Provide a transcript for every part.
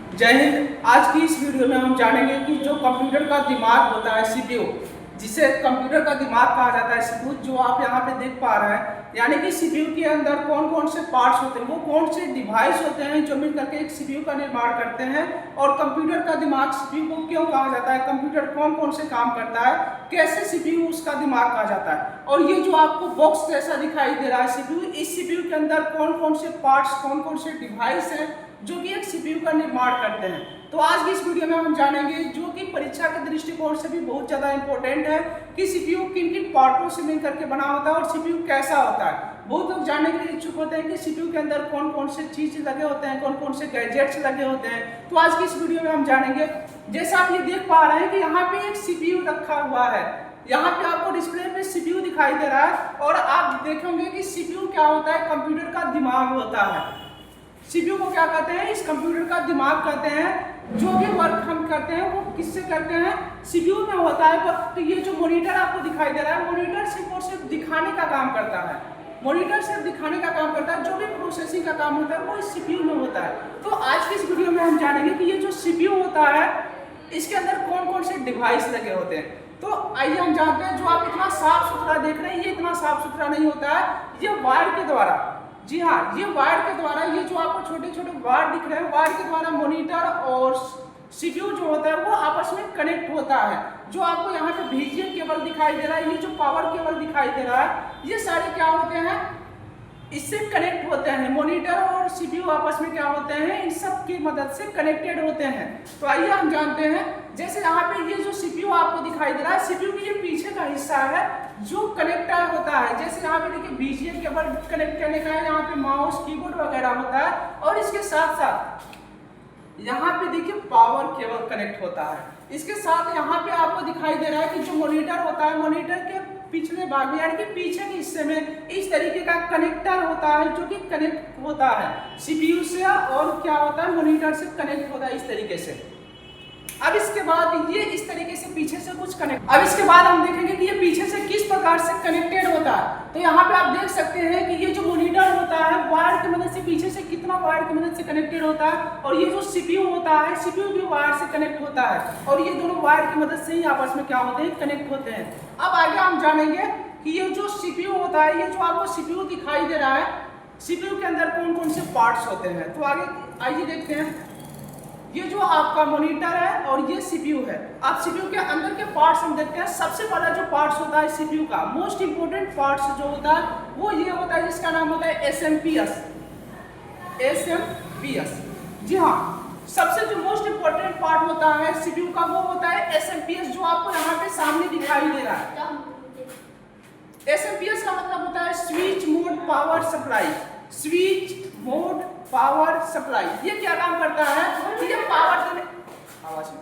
जय हिंद। आज की इस वीडियो में हम जानेंगे कि जो कंप्यूटर का दिमाग होता है सीपीयू, जिसे कंप्यूटर का दिमाग कहा जाता है सीपीयू, जो आप यहाँ पे देख पा रहे हैं, यानी कि सीपीयू के अंदर कौन कौन से पार्ट्स होते हैं, वो कौन से डिवाइस होते हैं जो मिल करके एक सीपीयू का निर्माण करते हैं, और कंप्यूटर का दिमाग सीपीयू को क्यों कहा जाता है, कंप्यूटर कौन कौन से काम करता है, कैसे सीपीयू उसका दिमाग कहा जाता है। और ये जो आपको बॉक्स जैसा दिखाई दे रहा है सीपीयू, इस सीपीयू के अंदर कौन कौन से पार्ट्स, कौन कौन से डिवाइस हैं जो कि एक सीपीयू का निर्माण करते हैं। तो आज की इस वीडियो में हम जानेंगे, जो कि परीक्षा के दृष्टिकोण से भी बहुत ज़्यादा इंपॉर्टेंट है, कि सीपीयू किन किन पार्टों से मिल करके बना होता है और सीपीयू कैसा होता है। बहुत लोग जानने के लिए इच्छुक होते हैं कि सीपीयू के अंदर कौन कौन से चीज़ लगे होते हैं, कौन कौन से गैजेट्स लगे होते हैं। तो आज की इस वीडियो में हम जानेंगे। जैसा आप ये देख पा रहे हैं कि यहाँ पे एक सीपीयू रखा हुआ है, यहाँ पे आपको डिस्प्ले पे सीपीयू दिखाई दे रहा है, और आप देखेंगे कि सीपीयू क्या होता है, कंप्यूटर का दिमाग होता है। सीपीयू को क्या कहते हैं, इस कंप्यूटर का दिमाग कहते हैं। जो भी वर्क हम करते हैं वो किससे करते हैं, सीपीयू में होता है। तो ये जो मॉनिटर आपको दिखाई दे रहा है, मॉनिटर सिर्फ और सिर्फ दिखाने का काम करता है। मॉनिटर सिर्फ दिखाने का काम करता है, जो भी प्रोसेसिंग का काम होता है वो इस सीपीयू में होता है। तो आज की इस वीडियो में हम जानेंगे कि ये जो सीपीयू होता है, इसके अंदर कौन कौन से डिवाइस लगे होते हैं। तो आइए हम जानते हैं। जो आप इतना साफ सुथरा देख रहे हैं, ये इतना साफ सुथरा नहीं होता है, ये वायर के द्वारा, जी हाँ, ये वायर के द्वारा, ये जो आपको छोटे छोटे वायर दिख रहे हैं, वायर के द्वारा मॉनिटर और सीपीयू जो होता है वो आपस में कनेक्ट होता है। जो आपको यहाँ पे बीजीएम केबल दिखाई दे रहा है, ये जो पावर केबल दिखाई दे रहा है, ये सारे क्या होते हैं, इससे कनेक्ट होते हैं। मॉनिटर और सीपीयू आपस में क्या होते हैं, इन सब की मदद से कनेक्टेड होते हैं। तो आइए हम जानते हैं। जैसे यहाँ पे ये जो सीपीयू आपको दिखाई दे रहा है, सीपीयू की ये पीछे का हिस्सा है जो कनेक्टर होता है। जैसे यहाँ पे देखिए बीजीएम केबल कनेक्ट करने का है, यहाँ पे माउस कीबोर्ड वगैरह होता है, और इसके साथ साथ यहाँ पे देखिए पावर केबल कनेक्ट होता है। इसके साथ यहाँ पे आपको दिखाई दे रहा है कि जो मॉनिटर होता है, मॉनिटर के पिछले भाग में यानी कि पीछे के हिस्से में इस तरीके का कनेक्टर होता है, जो कि कनेक्ट होता है सीपीयू से, और क्या होता है, मॉनिटर से कनेक्ट होता है इस तरीके से। अब इसके बाद ये इस तरीके से पीछे से कुछ कनेक्ट, अब इसके बाद हम देखेंगे कि ये पीछे से किस प्रकार से कनेक्टेड होता है। तो यहाँ पे आप देख सकते हैं कि ये जो मॉनिटर होता है, वायर की मदद से पीछे से कितना वायर की मदद से कनेक्टेड होता है, और ये जो सीपीयू होता है, सीपीयू भी वायर से कनेक्ट होता है, और ये दोनों वायर की मदद से ही आपस में क्या होते हैं, कनेक्ट होते हैं। अब आगे हम जानेंगे कि ये जो सीपीयू होता है, ये जो आपको सीपीयू दिखाई दे रहा है, सीपीयू के अंदर कौन कौन से पार्ट्स होते हैं। तो आगे आइए देखते हैं। ये जो आपका मॉनिटर है और ये सीपीयू है। आप सीपीयू के अंदर के पार्ट्स हम देखते हैं। सबसे पहला जो पार्ट्स होता है सीपीयू का, मोस्ट इंपोर्टेंट पार्ट्स जो होता है वो ये होता है, जिसका नाम होता है एसएमपीएस। एसएमपीएस, जी हाँ, सबसे जो मोस्ट इंपोर्टेंट पार्ट होता है सीपीयू का वो होता है एसएमपीएस, जो आपको यहाँ पे सामने दिखाई दे रहा है। एसएमपीएस का मतलब होता है switch mode power supply. Switch mode power supply, ये क्या काम करता है, ये पावर देने, आवाज में,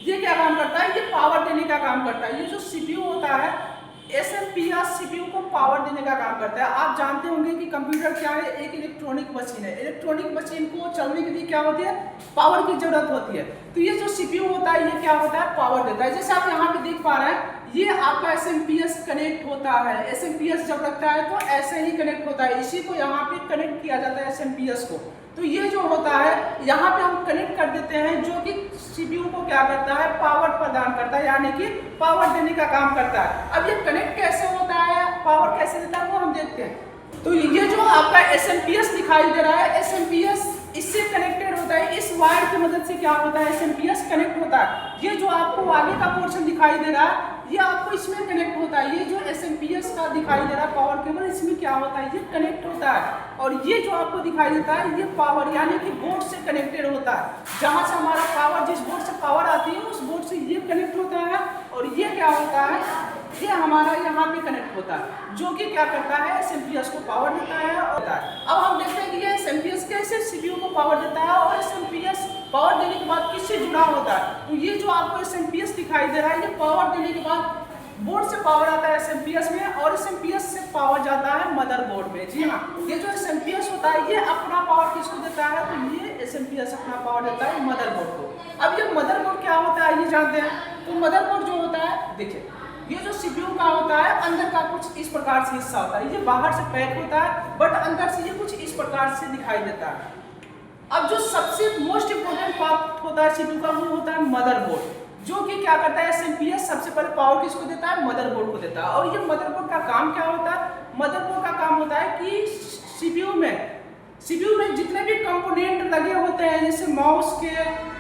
ये क्या काम करता है, ये पावर देने का काम करता है। ये जो सीपीयू होता है, एसएमपीएस सीपीयू को पावर देने का काम करता है। आप जानते होंगे कि कंप्यूटर क्या है, एक इलेक्ट्रॉनिक मशीन है। इलेक्ट्रॉनिक मशीन को चलने के लिए क्या होती है, पावर की जरूरत होती है। तो ये जो सीपीयू होता है, ये क्या होता है, पावर देता है। जैसे आप यहाँ पे देख पा रहे हैं, ये आपका एसएमपीएस कनेक्ट होता है। एसएमपीएस जब लगता है तो ऐसे ही कनेक्ट होता है, इसी को यहाँ पे कनेक्ट किया जाता है एसएमपीएस को। तो ये जो होता है, यहाँ पे हम कनेक्ट कर देते हैं, जो कि सीपीयू को क्या करता है, पावर प्रदान करता है, यानी कि पावर देने का काम करता है। अब ये कनेक्ट कैसे होता है, पावर कैसे देता है, वो हम देखते हैं। तो ये जो आपका एसएमपीएस दिखाई दे रहा है, एसएमपीएस इससे कनेक्टेड होता है। इस वायर की मदद से क्या होता है, एसएमपीएस कनेक्ट होता है। ये जो आपको आगे का पोर्शन दिखाई दे रहा है, ये आपको इसमें कनेक्ट होता है। ये जो एसएमपीएस का दिखाई दे रहा है पावर केबल, इसमें क्या होता है, ये कनेक्ट होता है। और ये जो आपको दिखाई देता है, ये पावर यानी कि बोर्ड से कनेक्टेड होता है। जहां से हमारा पावर, जिस बोर्ड से पावर आती है, उस बोर्ड से ये कनेक्ट होता है, और ये क्या होता है, ये हमारा यहाँ पे कनेक्ट होता है, जो कि क्या करता है, एसएमपीएस को पावर देता है। अब हम देखते हैं कि ये एसएमपीएस कैसे सीपीयू को पावर देता है, और एसएमपीएस पावर देने के बाद किससे जुड़ा होता है। तो ये जो आपको एसएमपीएस दिखाई दे रहा है, ये पावर देने के बाद बोर्ड से पावर आता है एसएमपीएस में, और एसएमपीएस से पावर जाता है मदरबोर्ड में। जी हाँ, ये जो एसएमपीएस होता है, ये अपना पावर किसको देता है, तो ये एसएमपीएस अपना पावर देता है मदरबोर्ड को। अब ये मदरबोर्ड क्या होता है, ये जानते हैं। तो मदरबोर्ड जो होता है, देखिए, ये जो सीपीयू का होता है, अंदर का कुछ इस प्रकार से हिस्सा होता है। ये बाहर से पैक होता है, बट अंदर से ये कुछ इस प्रकार से दिखाई देता है। अब जो सबसे मोस्ट इम्पोर्टेंट पार्ट होता है सीपीयू का वो होता है मदरबोर्ड, जो कि क्या करता है एसएमपीएस सबसे पहले पावर किसको देता है, मदरबोर्ड को देता है। और ये मदरबोर्ड का काम क्या होता है, मदरबोर्ड का काम होता है कि सीपीयू में जितने भी कंपोनेंट लगे होते हैं, जैसे माउस के,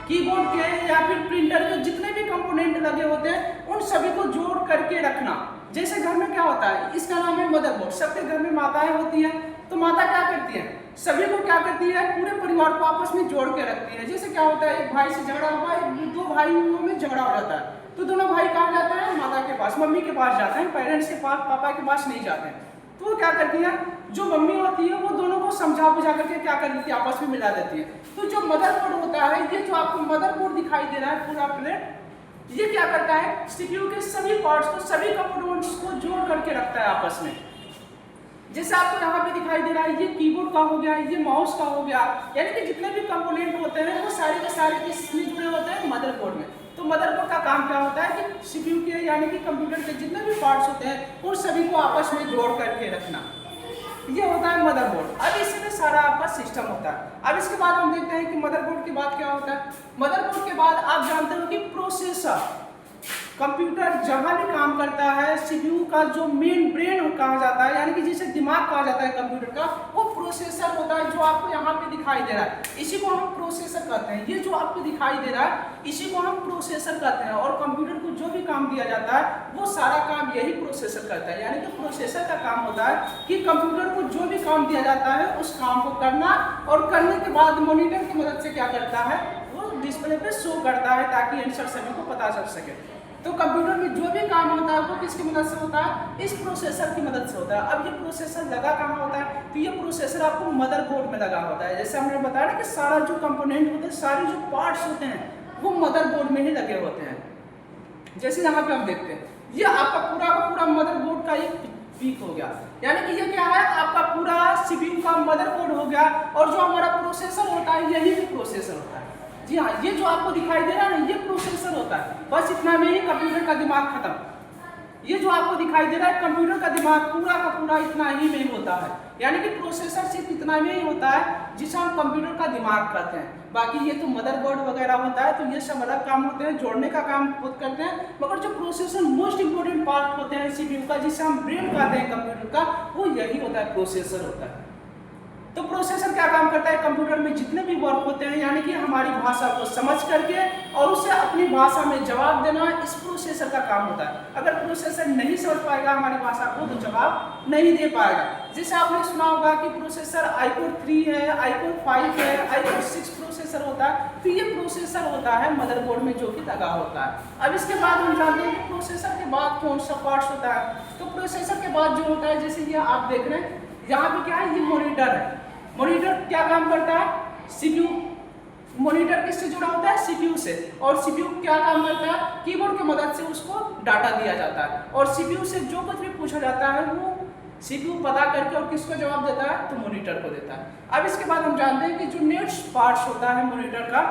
कीबोर्ड के या फिर प्रिंटर के जितने भी कंपोनेंट लगे होते हैं उन सभी को जोड़ करके रखना। जैसे घर में क्या होता है, इसका नाम है मदरबोर्ड। सबके घर में माताएं होती हैं, तो माता क्या करती है, सभी को क्या करती है, पूरे परिवार को आपस में जोड़ के रखती है। जैसे क्या होता है, एक भाई से झगड़ा हुआ, दो भाइयों में झगड़ा हो जाता है, तो दोनों भाई कहाँ जाते हैं, माता के पास, मम्मी के पास जाते हैं, पेरेंट्स के पास, पापा के पास नहीं जाते हैं। तो वो क्या करती है, जो मम्मी होती है वो दोनों को समझा बुझा करके क्या कर देती है, आपस में मिला देती है। तो जो मदरबोर्ड होता है, ये जो आपको मदरबोर्ड दिखाई दे रहा है पूरा प्लेट, ये क्या करता है, सीपीयू के सभी पार्ट्स को, सभी कंपोनेंट्स को जोड़ करके रखता है आपस में। जैसे आपको यहाँ पे दिखाई दे रहा है, ये कीबोर्ड का हो गया, ये माउस का हो गया, यानी कि जितने भी कंपोनेंट होते हैं वो सारे के सारे किसमें जुड़े होते हैं, मदरबोर्ड में। तो मदरबोर्ड का काम क्या होता है कि सीपीयू के यानी कि कंप्यूटर के जितने भी पार्ट्स होते हैं उन सभी को आपस में जोड़ करके रखना, ये होता है मदरबोर्ड। अब इसमें सारा आपका सिस्टम होता है। अब इसके बाद हम देखते हैं कि मदरबोर्ड के बाद क्या होता है। मदरबोर्ड के बाद आप जानते हो कि प्रोसेसर, कंप्यूटर जहां भी काम करता है, सीपीयू का जो मेन ब्रेन कहा जाता है, यानी कि जिसे दिमाग कहा जाता है कंप्यूटर का, वो प्रोसेसर होता है, जो आपको यहाँ पे दिखाई दे रहा है, इसी को हम प्रोसेसर कहते हैं। ये जो आपको दिखाई दे रहा है इसी को हम प्रोसेसर कहते हैं। और कंप्यूटर को जो भी काम दिया जाता है वो सारा काम यही प्रोसेसर करता है। यानी कि प्रोसेसर का काम होता है कि कंप्यूटर को जो भी काम दिया जाता है उस काम को करना, और करने के बाद मॉनिटर की मदद से क्या करता है, वो डिस्प्ले पे शो करता है ताकि आंसर सभी को पता चल सके। तो कंप्यूटर में जो भी काम होता है वो किसकी मदद से होता है, इस प्रोसेसर की मदद से होता है। अब ये प्रोसेसर लगा कहाँ होता है, तो ये प्रोसेसर आपको मदरबोर्ड में लगा होता है। जैसे हमने बताया ना कि सारा जो कंपोनेंट होते हैं, सारे जो पार्ट्स होते हैं वो मदरबोर्ड में ही लगे होते हैं। जैसे यहाँ पे हम देखते हैं, ये आपका पूरा का पूरा मदरबोर्ड का एक पीक हो गया, यानी कि ये क्या है, आपका पूरा सीपीयू का मदरबोर्ड हो गया। और जो हमारा प्रोसेसर होता है यही भी प्रोसेसर होता है। जी हाँ, ये जो आपको दिखाई दे रहा है ना, ये प्रोसेसर होता है। बस इतना में ही कंप्यूटर का दिमाग खत्म। ये जो आपको दिखाई दे रहा है कंप्यूटर का दिमाग पूरा का पूरा इतना ही में होता है, यानी कि प्रोसेसर सिर्फ इतना में ही होता है जिसे हम कंप्यूटर का दिमाग कहते हैं। बाकी ये तो मदरबोर्ड वगैरह होता है, तो ये सब अलग काम होते हैं, जोड़ने का काम खुद करते हैं। मगर जो प्रोसेसर मोस्ट इंपोर्टेंट पार्ट होते हैं सीपीयू का, जिसे हम ब्रेन कहते हैं कंप्यूटर का, वो यही होता है, प्रोसेसर होता है। तो प्रोसेसर क्या काम करता है, कंप्यूटर में जितने भी वर्क होते हैं, यानी कि हमारी भाषा को समझ करके और उसे अपनी भाषा में जवाब देना, इस प्रोसेसर का काम होता है। अगर प्रोसेसर नहीं समझ पाएगा हमारी भाषा को तो जवाब नहीं दे पाएगा। जैसे आपने सुना होगा कि प्रोसेसर iCore 3 है, iCore 5 है, iCore 6 प्रोसेसर होता है, तो ये प्रोसेसर होता है मदरबोर्ड में जो कि लगा होता है। अब इसके बाद हम जानते हैं कि प्रोसेसर के बाद कौन सा पार्ट्स होता है। तो प्रोसेसर के बाद जो होता है, जैसे ये आप देख रहे हैं, यहाँ पे क्या है, ये मॉनिटर है। मॉनिटर क्या काम करता है, सीपीयू, मॉनिटर किससे जुड़ा होता है, सीपीयू से। और सीपीयू क्या काम करता है, कीबोर्ड की मदद से उसको डाटा दिया जाता है। और सीपीयू से जो कुछ भी पूछा जाता है वो सीपीयू पता करके और किसको जवाब देता है, तो मॉनिटर को देता है। अब इसके बाद हम जानते हैं कि जो नेक्स्ट पार्ट होता है मॉनिटर का,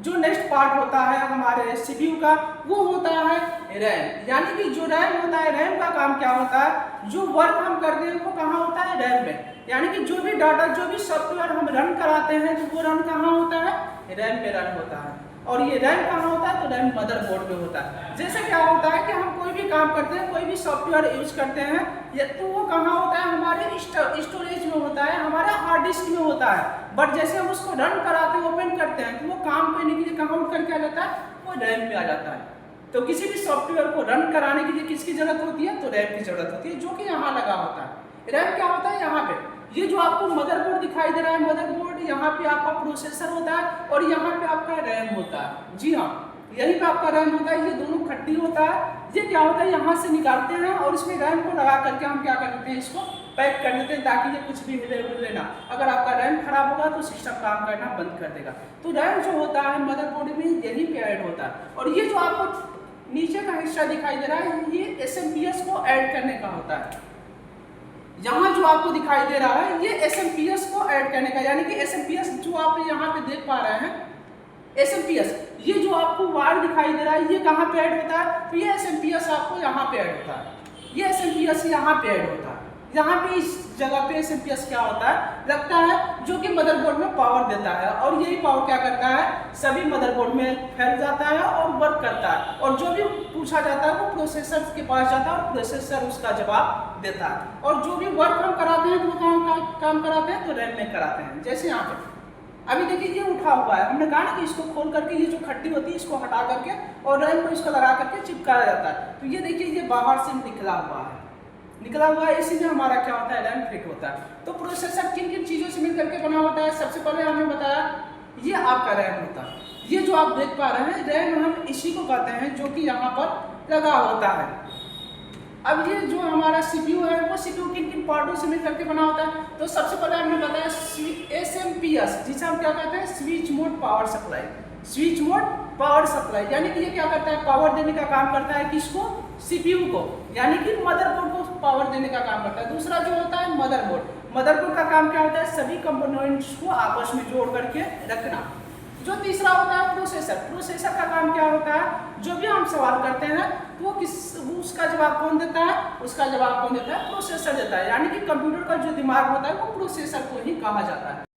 जो नेक्स्ट पार्ट होता है हमारे सीपीयू का, वो होता है रैम। यानी कि जो रैम होता है, रैम का काम क्या होता है, जो वर्क हम करते हैं वो कहाँ होता है, रैम में। यानी कि जो भी डाटा, जो भी सॉफ्टवेयर हम रन कराते हैं तो वो रन कहाँ होता है, रैम में रन होता है। और ये रैम कहाँ होता है, तो रैम मदरबोर्ड में होता है। जैसे क्या होता है कि हम कोई भी काम करते हैं, कोई भी सॉफ्टवेयर यूज करते हैं, तो वो कहाँ होता है, हमारे स्टोरेज में होता है, हमारे हार्ड डिस्क में होता है। बट जैसे हम उसको रन कराते हैं, ओपन करते हैं, तो वो काम करने के लिए कहाँ उठ करके आ जाता है, वो रैम पे आ जाता है। तो किसी भी सॉफ्टवेयर को रन कराने के लिए किसकी जरूरत होती है, तो रैम की जरूरत होती है, जो कि यहाँ लगा होता है। रैम क्या होता है, यहाँ पे ये जो आपको मदरबोर्ड दिखाई दे रहा है, मदरबोर्ड, यहाँ पे आपका प्रोसेसर होता है और यहाँ पे आपका रैम होता है। जी हाँ, यहीं पे आपका रैम होता है। ये दोनों खट्टी होता है। ये क्या होता है, यहाँ से निकालते हैं और इसमें रैम को लगा करके हम क्या कर देते हैं, इसको पैक कर देते हैं ताकि ये कुछ भी हिले ना। अगर आपका रैम खराब होगा तो सिस्टम काम करना बंद कर देगा। तो रैम जो होता है मदरबोर्ड में यही पे ऐड होता है। और ये जो आपको नीचे का हिस्सा दिखाई दे रहा है, ये SMPS को ऐड करने का होता है। यहाँ जो आपको दिखाई दे रहा है ये SMPS को ऐड करने का, यानी कि SMPS जो आप यहाँ पे देख पा रहे हैं, SMPS ये जो आपको वायर दिखाई दे रहा है, ये कहाँ पे ऐड होता है, तो ये SMPS आपको यहाँ पे ऐड होता है। ये SMPS यहाँ पे ऐड होता है। यहाँ पे इस जगह पे एसएमपीएस क्या होता है लगता है, जो कि मदरबोर्ड में पावर देता है, और यही पावर क्या करता है सभी मदरबोर्ड में फैल जाता है और वर्क करता है, और जो भी पूछा जाता है वो प्रोसेसर के पास जाता है और प्रोसेसर उसका जवाब देता है, और जो भी वर्क हम कराते हैं वो काम कराते हैं तो रैम में कराते हैं। जैसे यहाँ पे अभी देखिए ये उठा हुआ है, हमने कहा ना कि इसको खोल करके ये जो खट्टी होती है इसको हटा करके और रैम को इसको लगा करके चिपकाया जाता है। तो ये देखिए ये बाहर से निकला हुआ है, इसी में हमारा क्या होता है रैम फिट होता है। तो प्रोसेसर किन किन चीज़ों से मिल करके बना होता है, सबसे पहले हमने बताया ये आपका रैम होता है। ये जो आप देख पा रहे हैं रैम हम इसी को कहते हैं जो कि यहाँ पर लगा होता है। अब ये जो हमारा सीपीयू है वो सीपीयू किन किन पार्टों से मिल करके बना होता है, तो सबसे पहले हमने बताया एसएमपीएस, जिसे हम क्या कहते हैं switch mode power supply. Switch mode power supply यानी कि ये क्या करता है पावर देने का काम करता है किसको, सीपीयू को, यानी कि मदरबोर्ड को पावर देने का काम करता है। दूसरा जो होता है मदरबोर्ड का काम क्या होता है सभी कंपोनेंट्स को आपस में जोड़ करके रखना। जो तीसरा होता है प्रोसेसर का काम क्या होता है, जो भी हम सवाल करते हैं वो उसका जवाब कौन देता है, उसका जवाब कौन देता है प्रोसेसर देता है, यानी कि कंप्यूटर का जो दिमाग होता है वो प्रोसेसर को ही कहा जाता है।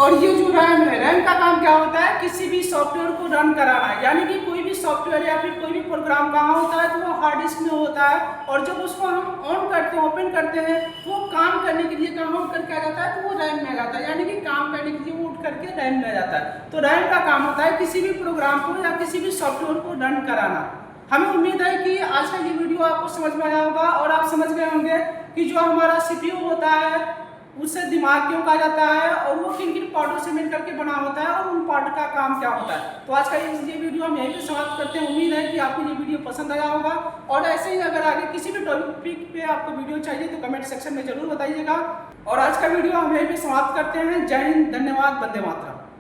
और ये जो रैम है, रैम का काम क्या होता है किसी भी सॉफ्टवेयर को रन कराना, यानी कि कोई भी सॉफ्टवेयर या फिर कोई भी प्रोग्राम कहाँ होता है तो वो हार्ड डिस्क में होता है, और जब उसको हम ऑन करते हैं ओपन करते हैं तो वो काम करने के लिए कहाँ उठ करके आ जाता है तो वो रैम में आ जाता है, यानी कि काम करने के लिए वो उठ करके रैम में आ जाता है। तो रैम का काम होता है किसी भी प्रोग्राम को या किसी भी सॉफ्टवेयर को रन कराना। हमें उम्मीद है कि आज का ये वीडियो आपको समझ में आया होगा और आप समझ गए होंगे कि जो हमारा सीपीयू होता है उससे दिमाग क्यों कहा जाता है और वो किन किन पार्टों से मिल करके बना होता है और उन पार्ट का काम क्या होता है। तो आज का ये वीडियो हम यहीं पे समाप्त करते हैं। उम्मीद है कि आपको ये वीडियो पसंद आया होगा, और ऐसे ही अगर आगे किसी भी टॉपिक पे आपको वीडियो चाहिए तो कमेंट सेक्शन में जरूर बताइएगा। और आज का वीडियो हम यहीं पे समाप्त करते हैं। जय हिंद, धन्यवाद, वंदे मातरम।